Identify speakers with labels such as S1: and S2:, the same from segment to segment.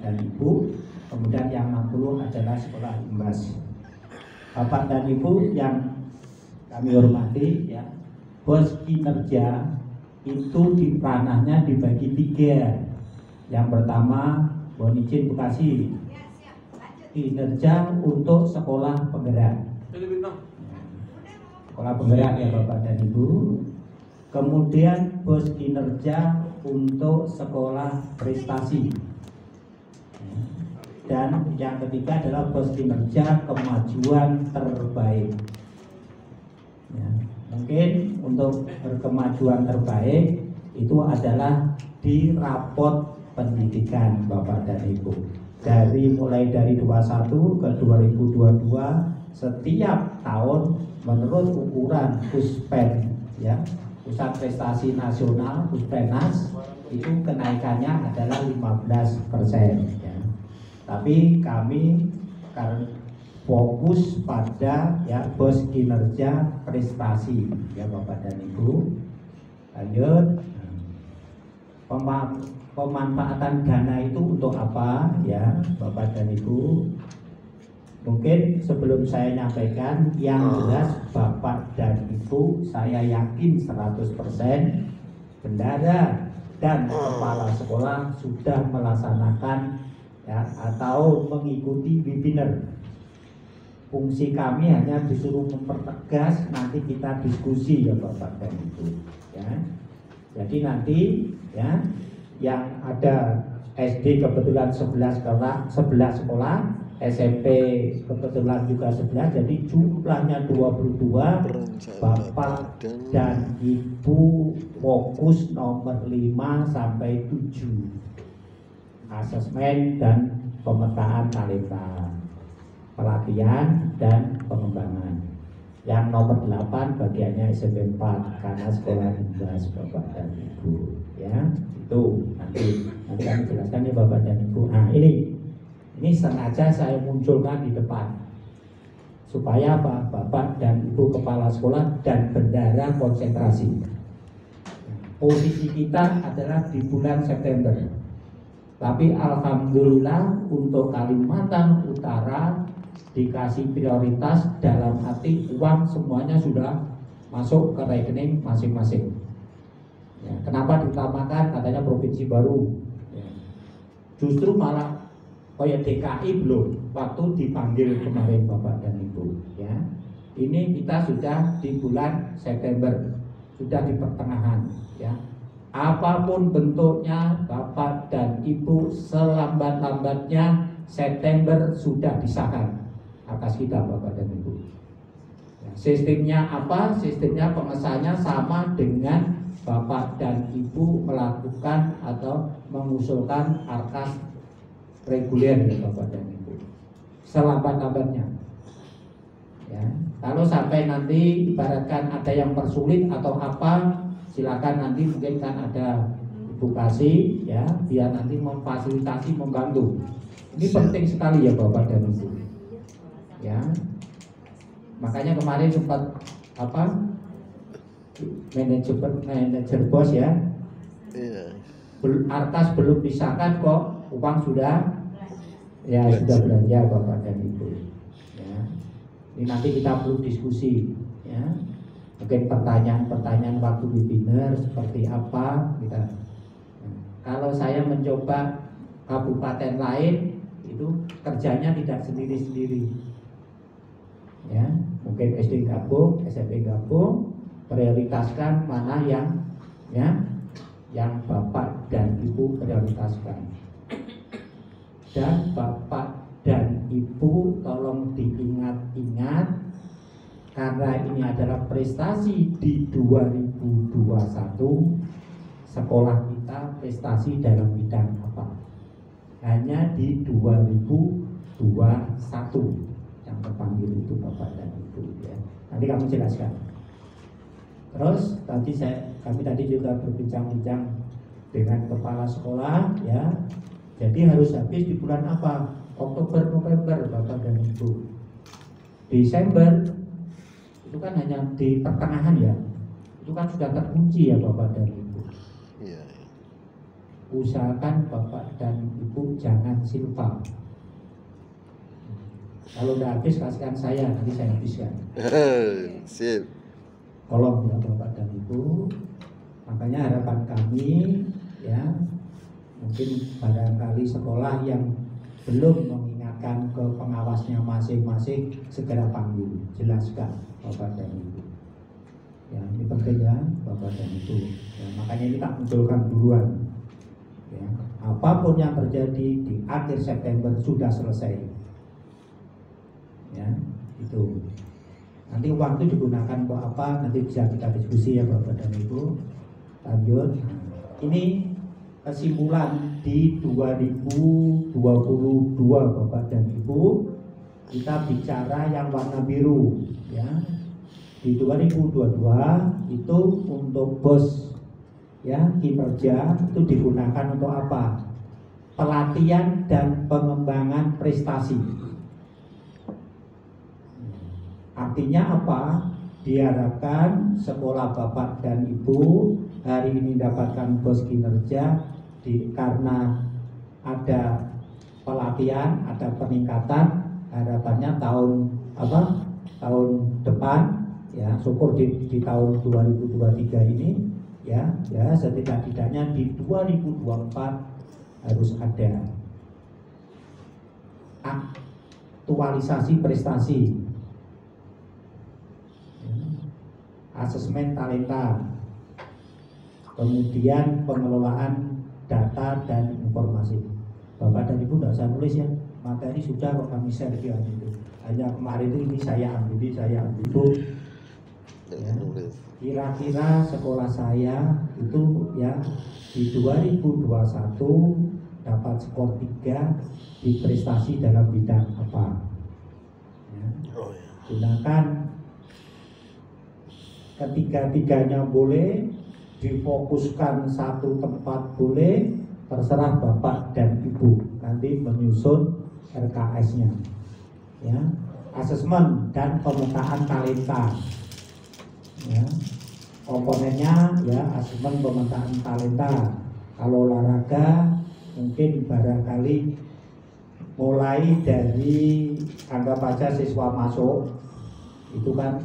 S1: dan Ibu. Kemudian yang 60 adalah sekolah imbas. Bapak dan Ibu yang kami hormati, ya, bos kinerja itu di ranahnya dibagi 3. Yang pertama, mohon izin Bekasi, kinerja untuk sekolah penggerak. Sekolah penggerak ya Bapak dan Ibu. Kemudian bos kinerja untuk sekolah prestasi. Dan yang ketiga adalah bos kinerja kemajuan terbaik. Ya, mungkin untuk berkemajuan terbaik itu adalah di rapot pendidikan Bapak dan Ibu. Mulai dari 21 ke 2022 setiap tahun menurut ukuran PUSPEN, ya, Pusat Prestasi Nasional Puspenas, itu kenaikannya adalah 15%. Ya. Tapi kami karena fokus pada ya bos kinerja prestasi ya Bapak dan Ibu. Lanjut, pemanfaatan dana itu untuk apa ya Bapak dan Ibu? Mungkin sebelum saya nyampaikan, yang jelas Bapak dan Ibu saya yakin 100% bendahara dan kepala sekolah sudah melaksanakan ya atau mengikuti webinar. Fungsi kami hanya disuruh mempertegas, nanti kita diskusi ya Bapak dan Ibu ya. Jadi nanti ya yang ada SD kebetulan 11 sekolah, SMP kebetulan juga 11, jadi jumlahnya 22. Bapak dan Ibu fokus nomor 5 sampai 7, asesmen dan pemetaan talenta, pelatihan dan pengembangan. Yang nomor 8 bagiannya SMP 4 karena sekolah imbas Bapak dan Ibu ya. Itu nanti kami jelaskan ya Bapak dan Ibu. Nah ini sengaja saya munculkan di depan supaya apa? Bapak dan Ibu kepala sekolah dan bendahara konsentrasi. Posisi kita adalah di bulan September. Tapi alhamdulillah untuk Kalimantan Utara dikasih prioritas dalam arti uang semuanya sudah masuk ke rekening masing-masing. Ya, kenapa diutamakan katanya provinsi baru? Ya. Justru malah DKI belum waktu dipanggil kemarin Bapak dan Ibu. Ya, ini kita sudah di bulan September, sudah di pertengahan. Ya. Apapun bentuknya Bapak dan Ibu selambat-lambatnya September sudah disahkan atas kita Bapak dan Ibu. Ya, sistemnya apa? Sistemnya pengesahannya sama dengan Bapak dan Ibu melakukan atau mengusulkan arkas reguler ya Bapak dan Ibu. Selambat-lambatnya. Ya, kalau sampai nanti ibaratkan ada yang persulit atau apa, silakan nanti mungkin kan ada Ibu kasih ya biar nanti memfasilitasi membantu. Ini penting sekali ya Bapak dan Ibu. Ya. Makanya kemarin sempat manajer bos ya. Arkas belum disahkan kok uang sudah ya sudah belanja Bapak dan Ibu. Ya. Ini nanti kita perlu diskusi ya. Mungkin pertanyaan-pertanyaan waktu webinar seperti apa kita. Kalau saya mencoba kabupaten lain itu kerjanya tidak sendiri-sendiri. Ya, mungkin SD gabung, SMP gabung, prioritaskan mana yang Bapak dan Ibu prioritaskan. Dan Bapak dan Ibu tolong diingat-ingat karena ini adalah prestasi di 2021, sekolah kita prestasi dalam bidang apa? Hanya di 2021 yang terpanggil itu Bapak dan Ibu ya. Nanti kami jelaskan. Terus kami tadi juga berbincang-bincang dengan kepala sekolah ya. Jadi harus habis di bulan apa? Oktober, November Bapak dan Ibu. Desember itu kan hanya di pertengahan ya. Itu kan sudah terkunci ya Bapak dan Ibu. usahakan Bapak dan Ibu jangan silpa. Kalau udah habis kasihkan saya, nanti saya habiskan.
S2: Sip.
S1: Tolong ya Bapak dan Ibu. Makanya harapan kami ya, mungkin barangkali sekolah yang belum mengingatkan ke pengawasnya masing-masing segera panggil, jelaskan Bapak dan Ibu. Ya, ini penting ya Bapak dan Ibu. Ya, makanya ini tak munculkan duluan. Ya, apapun yang terjadi di akhir September sudah selesai. Ya, itu. Nanti uang itu digunakan untuk apa? Nanti bisa kita diskusi ya Bapak dan Ibu. Lanjut. Ini kesimpulan di 2022 Bapak dan Ibu, kita bicara yang warna biru ya. Di 2022 itu untuk bos ya, kinerja itu digunakan untuk apa? Pelatihan dan pengembangan prestasi. Artinya apa? Diharapkan sekolah Bapak dan Ibu hari ini dapatkan bos kinerja karena ada pelatihan, ada peningkatan. Harapannya tahun depan ya, syukur di tahun 2023 ini ya setidak-tidaknya di 2024 harus ada aktualisasi prestasi, asesmen talenta, kemudian pengelolaan data dan informasi. Bapak dan Ibu tidak usah nulis ya, materi sudah kok kami share di itu. Hanya kemarin ini saya ambil itu. Ya, kira-kira sekolah saya itu ya di 2021 dapat skor 3 di prestasi dalam bidang apa? Ya. Gunakan ketiga-tiganya boleh, difokuskan satu tempat boleh, terserah Bapak dan Ibu nanti menyusun RKS-nya. Ya, asesmen dan pemetaan talenta. Ya, komponennya ya asesmen pemetaan talenta. Kalau olahraga mungkin barangkali mulai dari anggap aja siswa masuk itu kan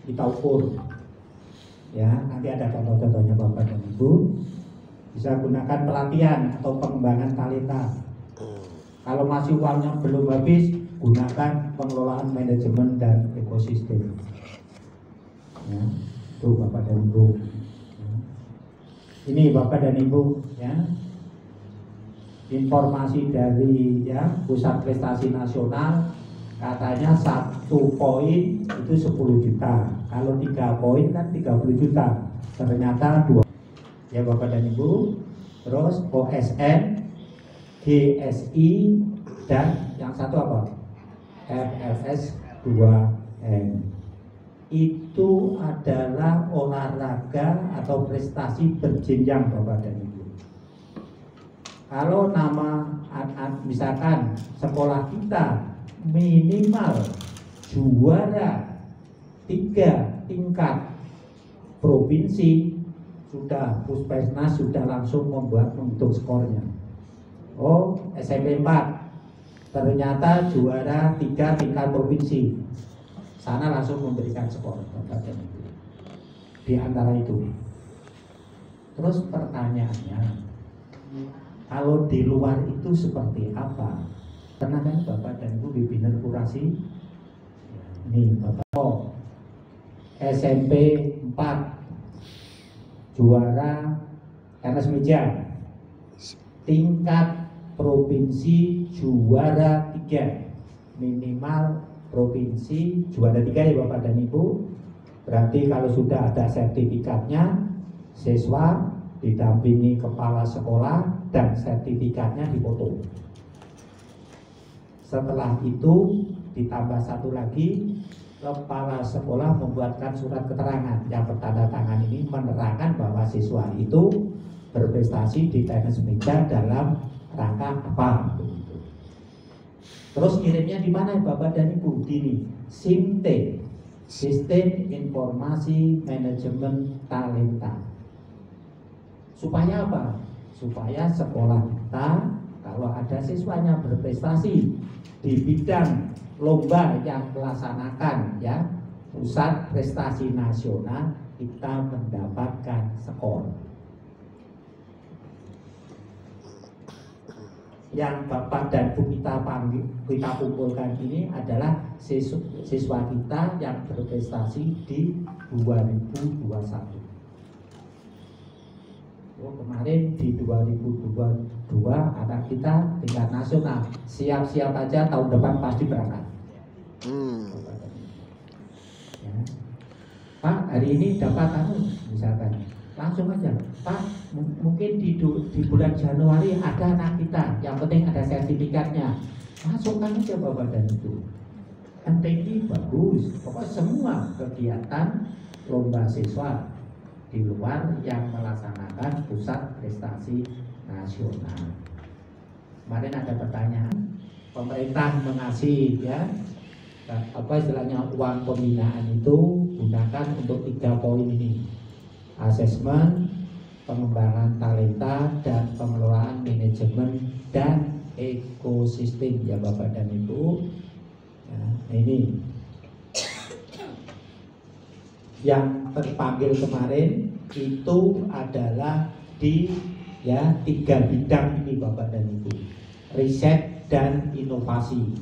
S1: kita ukur. Ya, nanti ada contoh-contohnya Bapak dan Ibu. Bisa gunakan pelatihan atau pengembangan talenta. Kalau masih uangnya belum habis, gunakan pengelolaan manajemen dan ekosistem. Ya, itu Bapak dan Ibu. Ya. Ini Bapak dan Ibu ya. Informasi dari ya Pusat Prestasi Nasional, katanya 1 poin itu 10 juta. Kalau 3 poin kan 30 juta. Ternyata 2. Ya Bapak dan Ibu. Terus OSN, GSI, dan yang satu apa? FLS 2N. Itu adalah olahraga atau prestasi berjenjang Bapak dan Ibu. Kalau nama misalkan sekolah kita minimal juara 3 tingkat provinsi, sudah Puspesnas sudah langsung membentuk skornya. Oh, SMP 4 ternyata juara 3 tingkat provinsi, sana langsung memberikan skor di antara itu. Terus pertanyaannya, kalau di luar itu seperti apa? Pernah kan Bapak dan Ibu webinar kurasi? Ini Bapak. Oh, SMP 4 juara tenis meja, tingkat provinsi juara 3, minimal provinsi juara 3 ya Bapak dan Ibu. Berarti kalau sudah ada sertifikatnya, siswa didampingi kepala sekolah dan sertifikatnya dipoto. Setelah itu ditambah satu lagi, kepala sekolah membuatkan surat keterangan yang bertanda tangan ini menerangkan bahwa siswa itu berprestasi di tenis meja dalam rangka apa. Terus kirimnya di mana Bapak dan Ibu? Gini, SIMT, Sistem Informasi Manajemen Talenta. Supaya apa? supaya sekolah kita kalau ada siswanya berprestasi di bidang lomba yang melaksanakan ya pusat prestasi nasional, kita mendapatkan skor. Yang Bapak dan Bu kita kumpulkan ini adalah siswa kita yang berprestasi di 2021. Oh, kemarin di 2022 anak kita tingkat nasional, siap-siap aja tahun depan pasti berangkat. Ya. Pak, hari ini dapat misalkan langsung aja, Pak, mungkin di bulan Januari ada anak kita, yang penting ada sertifikatnya, masukkan aja Bapak dan Ibu. MTQ bagus, pokoknya semua kegiatan lomba siswa di luar yang melaksanakan pusat prestasi nasional. Kemarin ada pertanyaan, pemerintah mengasih ya apa istilahnya uang pembinaan itu gunakan untuk 3 poin ini: asesmen, pengembangan talenta, dan pengelolaan manajemen dan ekosistem ya Bapak dan Ibu. Ya, ini yang terpanggil kemarin itu adalah di ya 3 bidang ini Bapak dan Ibu, riset dan inovasi.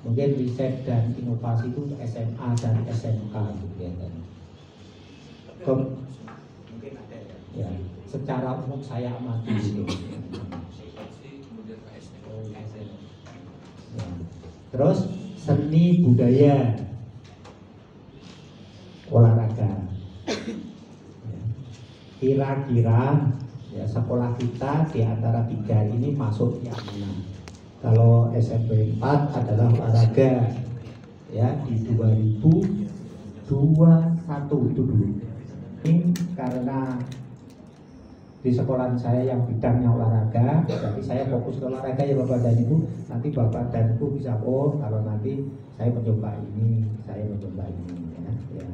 S1: Mungkin riset dan inovasi itu SMA dan SMK gitu ya. Mungkin ada ya. Secara umum saya amati gitu. Ya. Terus seni budaya, olahraga. Kira-kira ya sekolah kita di antara 3 ini masuk yang mana? Kalau SMP 4 adalah olahraga ya di 2021 itu dulu. Ini karena di sekolah saya yang bidangnya olahraga, jadi saya fokus ke olahraga ya Bapak dan Ibu. Nanti Bapak dan Ibu bisa kalau nanti saya mencoba ini, ya.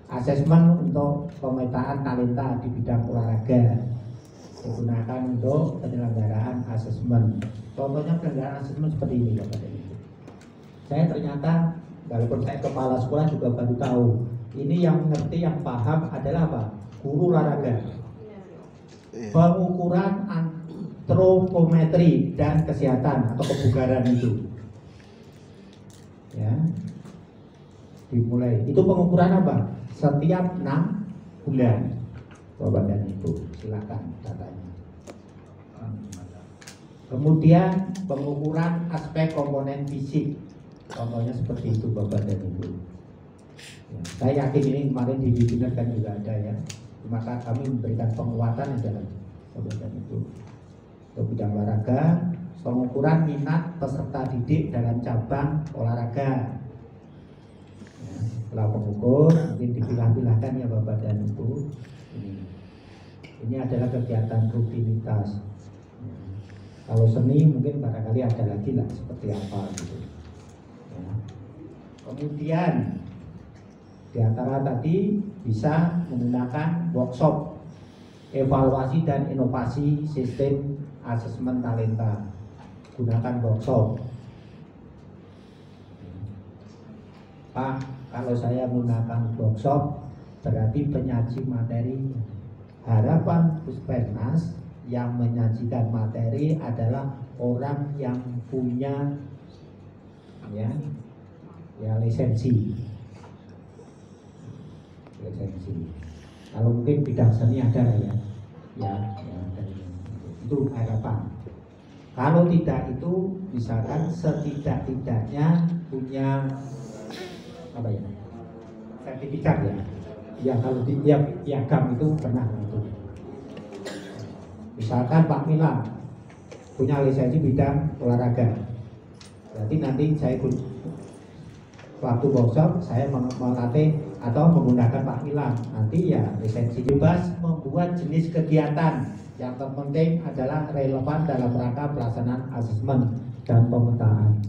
S1: Asesmen untuk pemetaan talenta di bidang olahraga digunakan untuk penyelenggaraan asesmen. Contohnya penyelenggaraan asesmen seperti ini Bapak dan Ibu. Saya ternyata walaupun saya kepala sekolah juga baru tahu. Ini yang mengerti, yang paham adalah apa? Guru olahraga. Pengukuran antropometri dan kesehatan atau kebugaran itu. Ya. Dimulai. Itu pengukuran apa? Setiap 6 bulan. Bapak dan Ibu, silakan datanya. Kemudian pengukuran aspek komponen fisik. Contohnya seperti itu Bapak dan Ibu. Ya, saya yakin ini kemarin di webinar kan juga ada ya. Maka kami memberikan penguatan adalah Bapak dan Ibu. Untuk bidang olahraga, pengukuran minat peserta didik dalam cabang olahraga. Ya, setelah pengukur, mungkin dipilah-pilahkan ya Bapak dan Ibu. Ini adalah kegiatan rutinitas. Ya. Kalau seni mungkin barangkali ada lagi lah seperti apa gitu. Ya. Kemudian di antara tadi bisa menggunakan workshop evaluasi dan inovasi sistem asesmen talenta. Gunakan workshop. Pak, kalau saya menggunakan workshop berarti penyaji materi. Harapan Puskesmas yang menyajikan materi adalah orang yang punya ya lisensi. Kalau mungkin bidang seni ada ya itu harapan. Kalau tidak itu misalkan setidak-tidaknya punya apa ya sertifikat ya. Ya kalau di tiap piagam itu pernah itu. Misalkan Pak Milang punya lisensi bidang olahraga, berarti nanti saya waktu workshop saya melatih atau menggunakan Pak Milang, nanti ya lisensi. Bebas membuat jenis kegiatan, yang terpenting adalah relevan dalam rangka pelaksanaan asesmen dan pemetaan.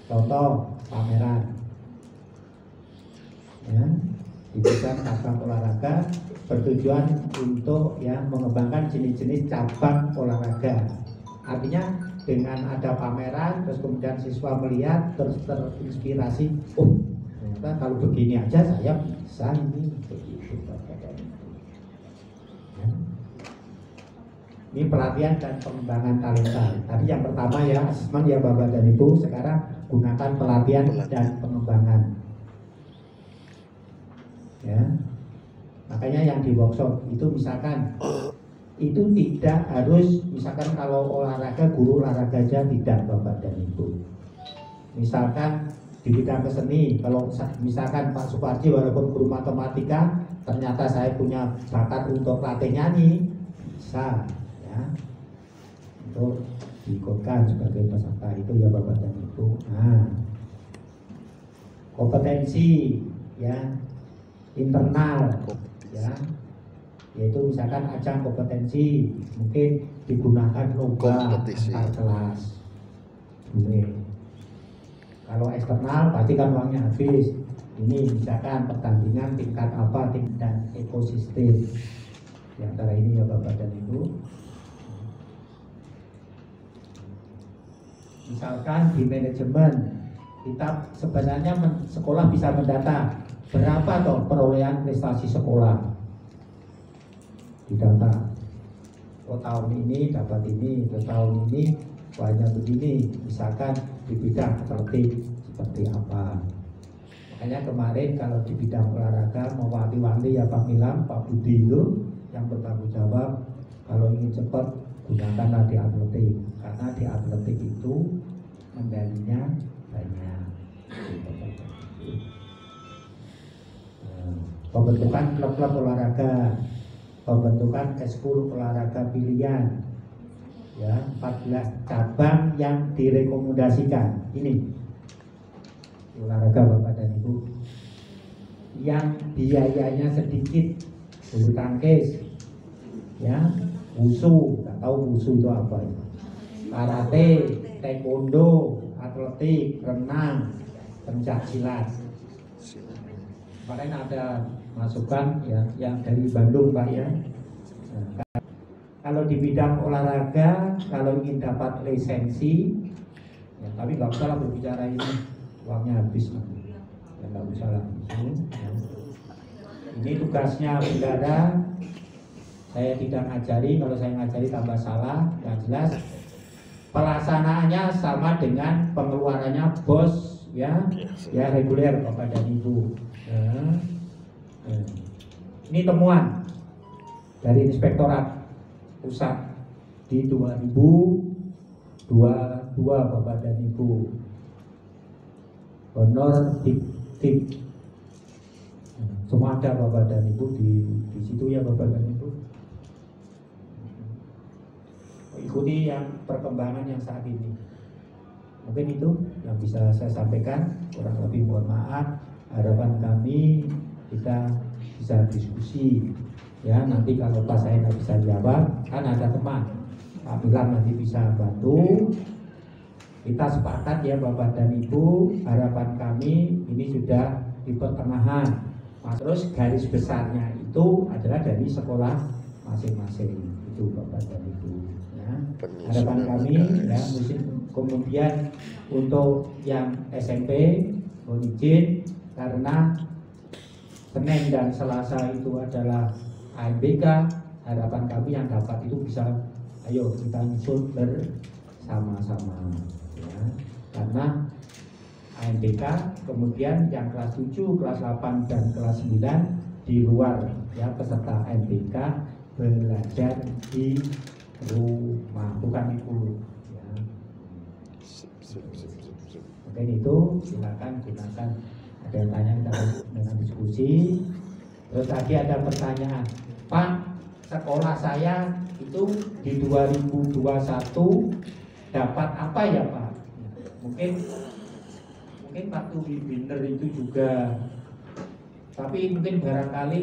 S1: Contoh pameran, ya. di bidang cabang olahraga bertujuan untuk ya mengembangkan jenis-jenis cabang olahraga. Artinya dengan ada pameran, terus kemudian siswa melihat, terus terinspirasi, oh ternyata kalau begini aja saya bisa ini begitu. Ya. Ini pelatihan dan pengembangan talenta. Tadi yang pertama ya asesmen ya Bapak dan Ibu. Sekarang gunakan pelatihan dan pengembangan. Ya, makanya yang di workshop itu misalkan itu tidak harus misalkan kalau olahraga guru olahraga aja tidak Bapak dan Ibu. Misalkan di bidang keseni, kalau misalkan Pak Suparji walaupun guru matematika ternyata saya punya bakat untuk latih nyanyi, bisa ya untuk diikutkan sebagai peserta itu ya Bapak dan Ibu. Nah, kompetensi ya internal ya, yaitu misalkan ajang kompetensi mungkin digunakan lomba antar kelas. Kalau eksternal berarti kan uangnya habis. Ini misalkan pertandingan tingkat apa, tingkat ekosistem. Di antara ini ya Bapak dan Ibu. Misalkan di manajemen kita sebenarnya sekolah bisa mendata berapa toh perolehan prestasi sekolah, didata. Oh tahun ini dapat ini, tahun ini banyak begini. Misalkan di bidang atletik seperti apa. Makanya kemarin kalau di bidang olahraga mewanti-wanti ya Pak Milam, Pak Budi itu yang bertanggung jawab kalau ingin cepat gunakanlah di atletik, karena di atletik itu medalinya banyak. Pembentukan klub-klub olahraga, pembentukan eskul olahraga pilihan, ya 14 cabang yang direkomendasikan. Ini olahraga Bapak dan Ibu yang biayanya sedikit, bulu tangkis, ya, wusu, nggak tahu wusu itu apa ya, karate, taekwondo, atletik, renang, pencak silat. Kemarin ada masukan ya yang dari Bandung Pak ya. Nah, kalau di bidang olahraga kalau ingin dapat lisensi ya, tapi nggak usah lah berbicara ini uangnya habis nanti ya, nggak usah lah ya. Ini tugasnya bendara, saya tidak ngajari, kalau saya ngajari tambah salah, nggak jelas. Pelaksanaannya sama dengan pengeluarannya bos ya, ya reguler Bapak dan Ibu. Nah, ini temuan dari Inspektorat Pusat di 2022 Bapak dan Ibu. Honor tip semua ada Bapak dan Ibu di situ ya Bapak dan Ibu. Ikuti yang perkembangan yang saat ini. Mungkin itu yang bisa saya sampaikan, kurang lebih mohon maaf. Harapan kami kita bisa diskusi ya, nanti kalau pas saya nggak bisa jawab kan ada teman Pak Bilang nanti bisa bantu. Kita sepakat ya Bapak dan Ibu, harapan kami ini sudah di pertengahan. Terus garis besarnya itu adalah dari sekolah masing-masing itu Bapak dan Ibu ya. Harapan kami ya, kemudian untuk yang SMP mohon izin karena Senin dan Selasa itu adalah AMBK, harapan kami yang dapat itu bisa ayo kita nyusun bersama-sama ya. Karena AMBK kemudian yang kelas 7, kelas 8 dan kelas 9 di luar ya, peserta AMBK belajar di rumah bukan itu ya. Mungkin itu silakan gunakan. Ada yang tanya kita dengan diskusi. Terus tadi ada pertanyaan, Pak, sekolah saya itu di 2021 dapat apa ya Pak? Mungkin waktu di Binder itu juga, tapi mungkin barangkali